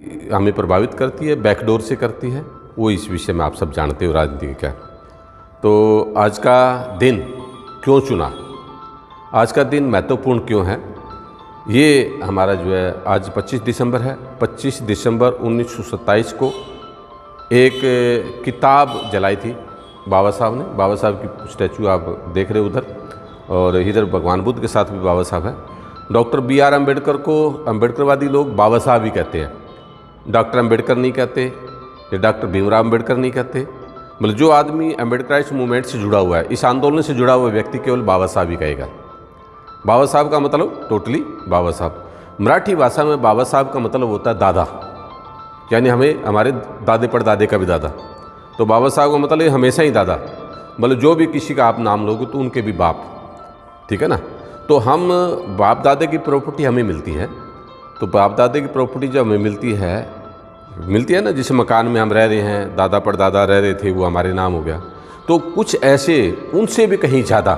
हमें प्रभावित करती है, बैकडोर से करती है, वो इस विषय में आप सब जानते हो राजनीति क्या। तो आज का दिन क्यों चुना, आज का दिन महत्वपूर्ण क्यों है, ये हमारा जो है आज 25 दिसंबर है। 25 दिसंबर 1927 को एक किताब जलाई थी बाबा साहब ने। बाबा साहब की स्टैचू आप देख रहे हो उधर, और इधर भगवान बुद्ध के साथ भी बाबा साहब है। Doctor B.R. अम्बेडकर को अम्बेडकरवादी लोग बाबा साहब ही कहते हैं, डॉक्टर अम्बेडकर नहीं कहते, या डॉक्टर भीमराव अम्बेडकर नहीं कहते। मतलब जो आदमी अम्बेडकराइट मूवमेंट से जुड़ा हुआ है, इस आंदोलन से जुड़ा हुआ व्यक्ति केवल बाबा साहब ही कहेगा। बाबा साहब का मतलब टोटली बाबा साहब। मराठी भाषा में बाबा साहब का मतलब होता है दादा, यानी हमें हमारे दादे परदादे का भी दादा। तो बाबा साहब का मतलब हमेशा ही दादा, मतलब जो भी किसी का आप नाम लोगे तो उनके भी बाप, ठीक है ना। तो हम बाप दादे की प्रॉपर्टी हमें मिलती है, तो बाप दादे की प्रॉपर्टी जब हमें मिलती है ना, जिस मकान में हम रह रहे हैं, दादा परदादा रह रहे थे, वो हमारे नाम हो गया। तो कुछ ऐसे उनसे भी कहीं ज़्यादा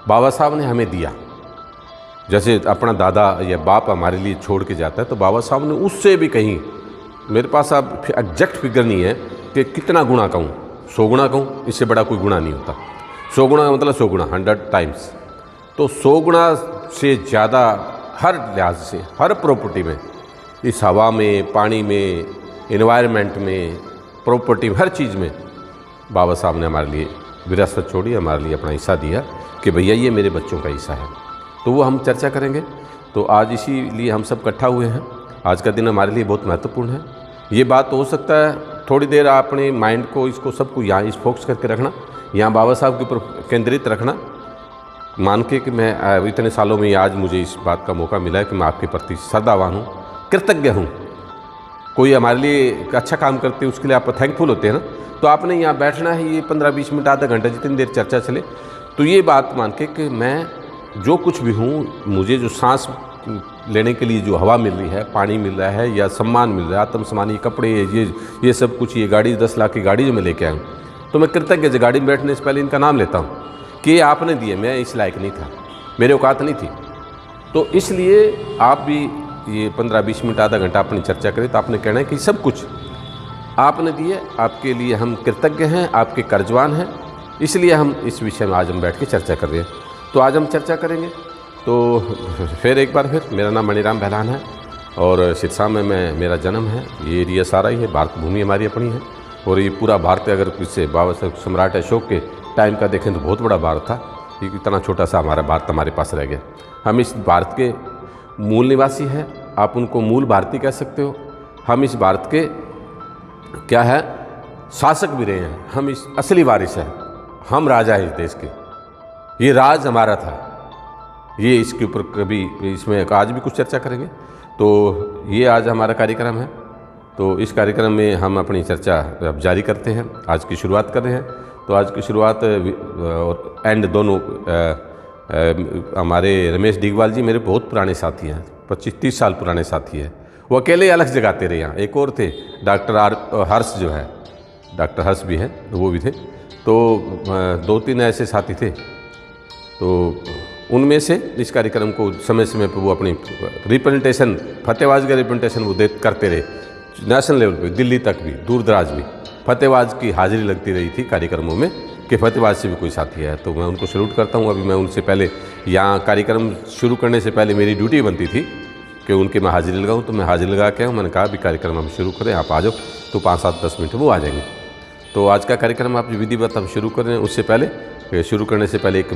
बाबा साहब ने हमें दिया। जैसे अपना दादा या बाप हमारे लिए छोड़ के जाता है, तो बाबा साहब ने उससे भी कहीं, मेरे पास अब एग्जैक्ट फिगर नहीं है कि कितना गुना कहूँ, 100 गुना कहूँ, इससे बड़ा कोई गुना नहीं होता। 100 गुना का मतलब 100 गुना, 100 टाइम्स। तो 100 गुना से ज़्यादा हर लिहाज से, हर प्रॉपर्टी में, इस हवा में, पानी में, एनवायरनमेंट में, प्रॉपर्टी में, हर चीज़ में बाबा साहब ने हमारे लिए विरासत छोड़ी, हमारे लिए अपना हिस्सा दिया कि भैया ये मेरे बच्चों का हिस्सा है। तो वो हम चर्चा करेंगे। तो आज इसीलिए हम सब इकट्ठा हुए हैं। आज का दिन हमारे लिए बहुत महत्वपूर्ण है। ये बात हो सकता है थोड़ी देर अपने माइंड को, इसको सबको यहाँ इस फोकस करके रखना, यहाँ बाबा साहब के ऊपर केंद्रित रखना, मान के कि मैं इतने सालों में आज मुझे इस बात का मौका मिला है कि मैं आपके प्रति श्रद्धावान हूँ, कृतज्ञ हूँ। कोई हमारे लिए अच्छा काम करते हैं उसके लिए आप थैंकफुल होते हैं ना। तो आपने यहाँ बैठना है, ये 15-20 मिनट, आधा घंटा, जितनी देर चर्चा चले, तो ये बात मान के कि मैं जो कुछ भी हूँ, मुझे जो सांस लेने के लिए जो हवा मिल रही है, पानी मिल रहा है, या सम्मान मिल रहा है, आत्मसम्मान, ये कपड़े, ये सब कुछ, ये गाड़ी, 10 लाख की गाड़ी जो मैं लेके आया हूँ, तो मैं कृतज्ञ से गाड़ी में बैठने से पहले इनका नाम लेता हूँ कि ये आपने दिए, मैं इस लायक नहीं था, मेरे औकात नहीं थी। तो इसलिए आप भी ये 15-20 मिनट, आधा घंटा अपनी चर्चा करें, तो आपने कहना है कि सब कुछ आपने दिए, आपके लिए हम कृतज्ञ हैं, आपके कर्जवान हैं, इसलिए हम इस विषय में आज हम बैठ के चर्चा कर रहे हैं। तो आज हम चर्चा करेंगे। तो फिर एक बार, फिर मेरा नाम मणिराम बहलान है और सिरसा में मेरा जन्म है। ये एरिया सारा ही है, भारत भूमि हमारी अपनी है। और ये पूरा भारत, अगर इससे बाबा साहब सम्राट अशोक के टाइम का देखें तो बहुत बड़ा भारत था। ये इतना छोटा सा हमारा भारत हमारे पास रह गया। हम इस भारत के मूल निवासी हैं, आप उनको मूल भारतीय कह सकते हो। हम इस भारत के क्या है, शासक भी रहे हैं, हम इस असली वारिस हैं, हम राजा हैं इस देश के। ये राज हमारा था, ये इसके ऊपर कभी, इसमें आज भी कुछ चर्चा करेंगे। तो ये आज हमारा कार्यक्रम है। तो इस कार्यक्रम में हम अपनी चर्चा अब जारी करते हैं, आज की शुरुआत कर रहे हैं। तो आज की शुरुआत और एंड दोनों हमारे रमेश डिगवाल जी मेरे बहुत पुराने साथी हैं, 25-30 साल पुराने साथी हैं। वो अकेले अलग जगाते रहे। यहाँ एक और थे, डॉक्टर हर्ष जो है, डॉक्टर हर्ष भी है, वो भी थे। तो 2-3 ऐसे साथी थे। तो उनमें से इस कार्यक्रम को समय समय पर वो अपनी रिप्रेजेंटेशन, फतेहबाज का रिप्रेजेंटेशन वो करते रहे, नेशनल लेवल पे, दिल्ली तक भी, दूर दराज भी फतेहबाज की हाजिरी लगती रही थी कार्यक्रमों में कि फतेहबाज से भी कोई साथी है। तो मैं उनको सैल्यूट करता हूँ। अभी मैं उनसे पहले, यहाँ कार्यक्रम शुरू करने से पहले मेरी ड्यूटी बनती थी कि उनके मैं हाजिरी लगाऊँ, तो मैं हाजिरी लगा के आऊँ। मैंने कहा अभी कार्यक्रम हम शुरू करें, आप आ जाओ। तो 5-7-10 मिनट वो आ जाएंगे। तो आज का कार्यक्रम आप विधिवत हम शुरू करें, उससे पहले, शुरू करने से पहले एक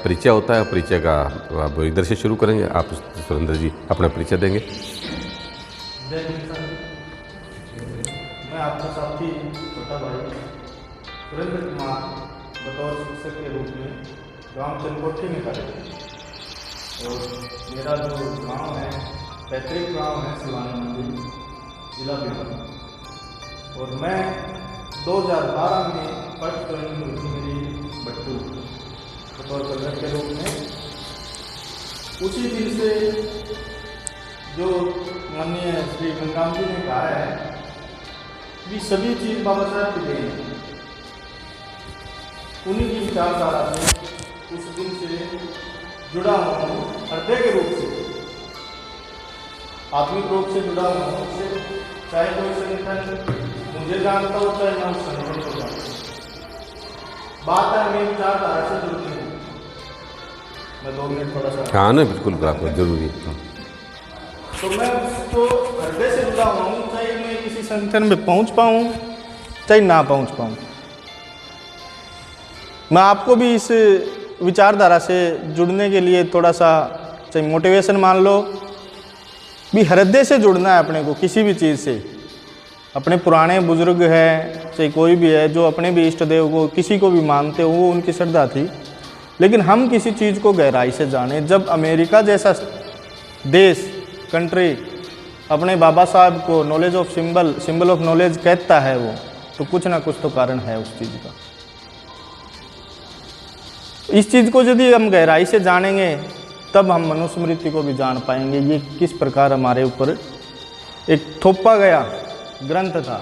परिचय होता है। परिचय का आप इधर से शुरू करेंगे। आप सुरेंद्र जी अपना परिचय देंगे। मैं आपका साथी छोटा भाई सुरेंद्र कुमार बतौर शिक्षक के रूप में गांव चनकोठी में कार्यरत हूँ। और मेरा जो गांव है, पैतृक गांव है शिवानी मंदिर, जिला बिहार। और मैं 2012 में फर्स्ट ज्वाइनिंग हुई थी मेरी बट्टू बतौर कलर के रूप में। उसी दिन से जो माननीय श्री गंगाम जी ने कहा है भी सभी चीज़ बाबा साहब की देन है, उन्हीं की विचारधारा से उस दिन से जुड़ा हूँ हृदय के रूप से। आत्मिक रूप से जुड़ा हुआ हूँ उससे, चाहे कोई संगठन मुझे जानता हो चाहे मैं उस संगठन को जानता हूँ। बात है हमें विचारधारा से जुड़ती है। मैं 2 मिनट थोड़ा सा हाँ ना, बिल्कुल बराबर, जरूरी है। तो मैं उसको हृदय से जुड़ा हुआ हूँ, चाहे मैं किसी संगठन में पहुँच पाऊँ चाहे ना पहुँच पाऊँ। मैं आपको भी इस विचारधारा से जुड़ने के लिए थोड़ा सा चाहे मोटिवेशन मान लो, भी हृदय से जुड़ना है अपने को किसी भी चीज़ से। अपने पुराने बुजुर्ग हैं चाहे कोई भी है जो अपने भी इष्ट देव को किसी को भी मानते हो, वो उनकी श्रद्धा थी। लेकिन हम किसी चीज़ को गहराई से जानें। जब अमेरिका जैसा देश, कंट्री अपने बाबा साहब को knowledge of symbol of knowledge कहता है वो, तो कुछ ना कुछ तो कारण है उस चीज़ का। इस चीज़ को यदि हम गहराई से जानेंगे तब हम मनुस्मृति को भी जान पाएंगे। ये किस प्रकार हमारे ऊपर एक थोपा गया ग्रंथ था।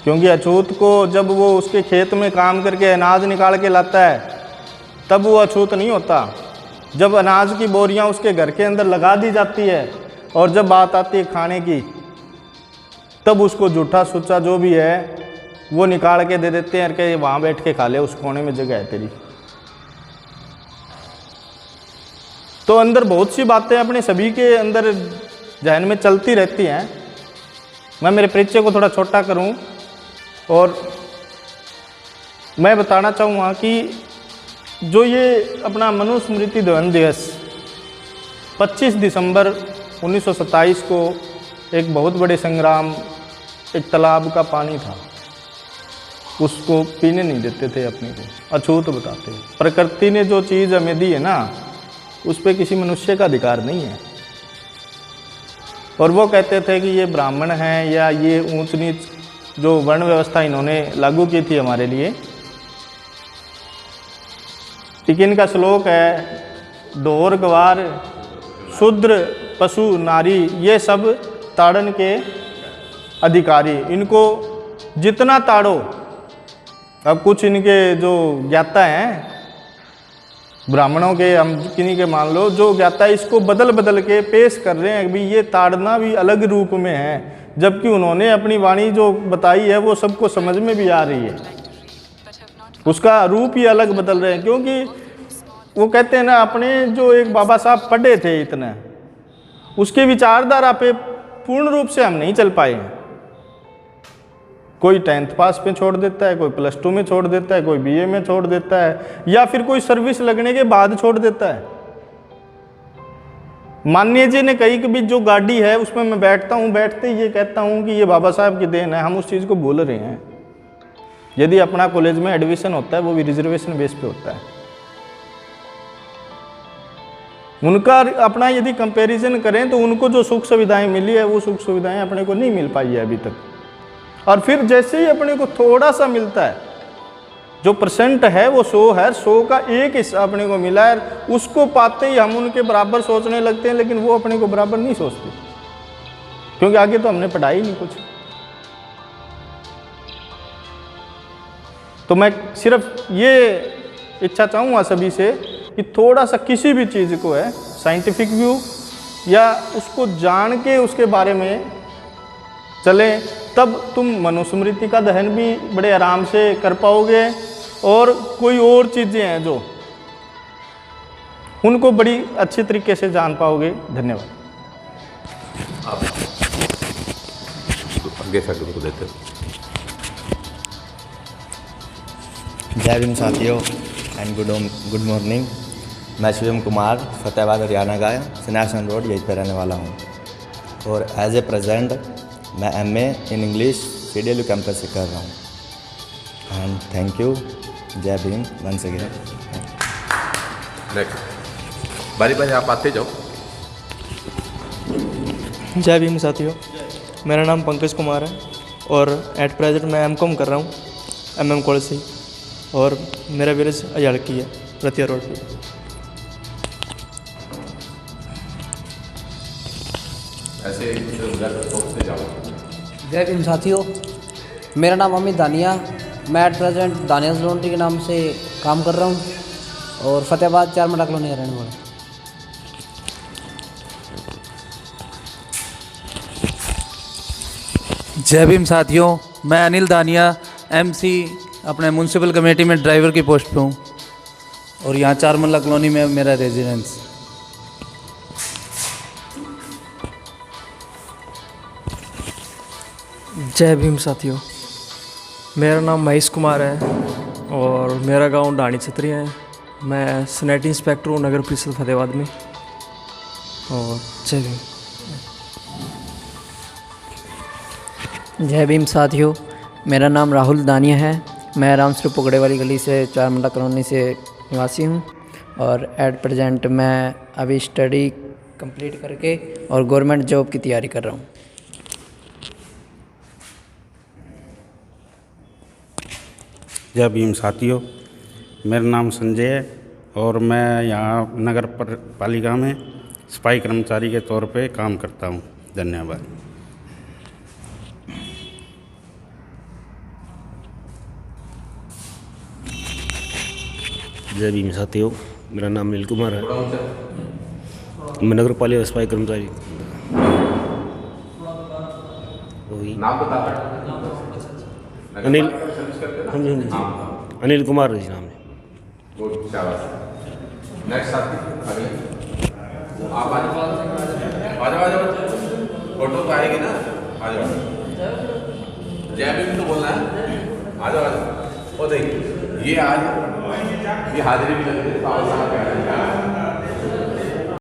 क्योंकि अछूत को जब वो उसके खेत में काम करके अनाज निकाल के लाता है तब वो अछूत नहीं होता। जब अनाज की बोरियां उसके घर के अंदर लगा दी जाती है और जब बात आती है खाने की, तब उसको जूठा सुच्चा जो भी है वो निकाल के दे देते हैं कि वहाँ बैठ के खा ले, उस कोने में जगह है तेरी। तो अंदर बहुत सी बातें अपने सभी के अंदर जहन में चलती रहती हैं। मैं मेरे परिचय को थोड़ा छोटा करूं और मैं बताना चाहूँगा कि जो ये अपना मनुस्मृति दहन दिवस 25 दिसंबर 1927 को एक बहुत बड़े संग्राम, एक तालाब का पानी था, उसको पीने नहीं देते थे अपने को, अछूत बताते। प्रकृति ने जो चीज़ हमें दी है ना, उस पर किसी मनुष्य का अधिकार नहीं है। और वो कहते थे कि ये ब्राह्मण हैं या ये ऊंच नीच जो वर्ण व्यवस्था इन्होंने लागू की थी हमारे लिए। एक इनका श्लोक है, ढोर गवार शूद्र पशु नारी ये सब ताड़न के अधिकारी, इनको जितना ताड़ो। अब कुछ इनके जो ज्ञाता हैं ब्राह्मणों के, हम किन्हीं के मान लो, जो ज्ञाता इसको बदल बदल के पेश कर रहे हैं कि ये ताड़ना भी अलग रूप में है, जबकि उन्होंने अपनी वाणी जो बताई है वो सबको समझ में भी आ रही है। उसका रूप ही अलग बदल रहे हैं। क्योंकि वो कहते हैं ना, अपने जो एक बाबा साहब पढ़े थे इतना, उसके विचारधारा पे पूर्ण रूप से हम नहीं चल पाए हैं। कोई 10th पास पे छोड़ देता है, कोई +2 में छोड़ देता है, कोई BA में छोड़ देता है, या फिर कोई सर्विस लगने के बाद छोड़ देता है। माननीय जी ने कही कि भी जो गाड़ी है उसमें मैं बैठता हूँ, बैठते ही ये कहता हूँ कि ये बाबा साहब की देन है। हम उस चीज़ को भूल रहे हैं। यदि अपना कॉलेज में एडमिशन होता है वो भी रिजर्वेशन बेस पे होता है। उनका अपना यदि कंपैरिजन करें तो उनको जो सुख सुविधाएं मिली है वो सुख सुविधाएं अपने को नहीं मिल पाई है अभी तक। और फिर जैसे ही अपने को थोड़ा सा मिलता है, जो % है वो 100 है, 100 का 1 हिस्सा अपने को मिला है, उसको पाते ही हम उनके बराबर सोचने लगते हैं। लेकिन वो अपने को बराबर नहीं सोचते, क्योंकि आगे तो हमने पढ़ाई नहीं कुछ। तो मैं सिर्फ ये इच्छा चाहूँगा सभी से कि थोड़ा सा किसी भी चीज़ को है साइंटिफिक व्यू या उसको जान के उसके बारे में चलें, तब तुम मनुस्मृति का दहन भी बड़े आराम से कर पाओगे। और कोई और चीज़ें हैं जो उनको बड़ी अच्छी तरीके से जान पाओगे। धन्यवाद। आप आगे सर उनको देते हैं। जय भीम साथियों एंड गुड मॉर्निंग। मैं शिवम कुमार, फतेहाबाद हरियाणा का सिनासन रोड यहीं पर रहने वाला हूँ। और एज ए प्रेजेंट मैं MA in English CDLU campus से कर रहा हूँ। And thank you. जय भीम वंस अगेन। नेक्स्ट बारी बारी आप आते जाओ। जय भीम साथियों, मेरा नाम पंकज कुमार है और एट प्रेजेंट मैं M.Com कर रहा हूँ MM कॉलेज से, और मेरा विलेज अयाड़की है, रतिया रोड पे। ऐसे सोचते जाओ। जय भीम साथियों, मेरा नाम अमित दानिया, मैं एट प्रेजेंट दानियाज लॉन्ड्री के नाम से काम कर रहा हूँ और फतेहाबाद 4 मटा कॉलोनी रहने वाला। जय भीम साथियों, मैं अनिल दानिया एमसी अपने म्यूनसिपल कमेटी में ड्राइवर की पोस्ट पे हूँ और यहाँ चारमल्ला कॉलोनी में मेरा रेजिडेंस। जय भीम साथियों, मेरा नाम महेश कुमार है और मेरा गांव डाणी छतरी है। मैं सैनिटरी इंस्पेक्टर हूँ नगर परिषद फतेहाबाद में। और जय भीम। जय भीम साथियों, मेरा नाम राहुल दानिया है। मैं रामसर पकड़े वाली गली से चारमल्ला कॉलोनी से निवासी हूँ और एट प्रेजेंट मैं अभी स्टडी कंप्लीट करके और गवर्नमेंट जॉब की तैयारी कर रहा हूँ। जय भीम साथियों, मेरा नाम संजय है और मैं यहाँ नगर पालिका में सफाई कर्मचारी के तौर पे काम करता हूँ। धन्यवाद। जय भीम साथियों, मेरा नाम अनिल कुमार है। मैं नगर पालिका सफाई कर्मचारी। वही नाम बता अनिल, हाँ जी हाँ जी, अनिल कुमार जी नाम है। गुड, शाबाश। नेक्स्ट साथी अगले आप आ जाओ। फोटो तो आएगी ना, आ जाओ। जय भीम तो बोलना है, आ जाओ। ओ देखिए ये आज ये हाजिरी भी लग रही है।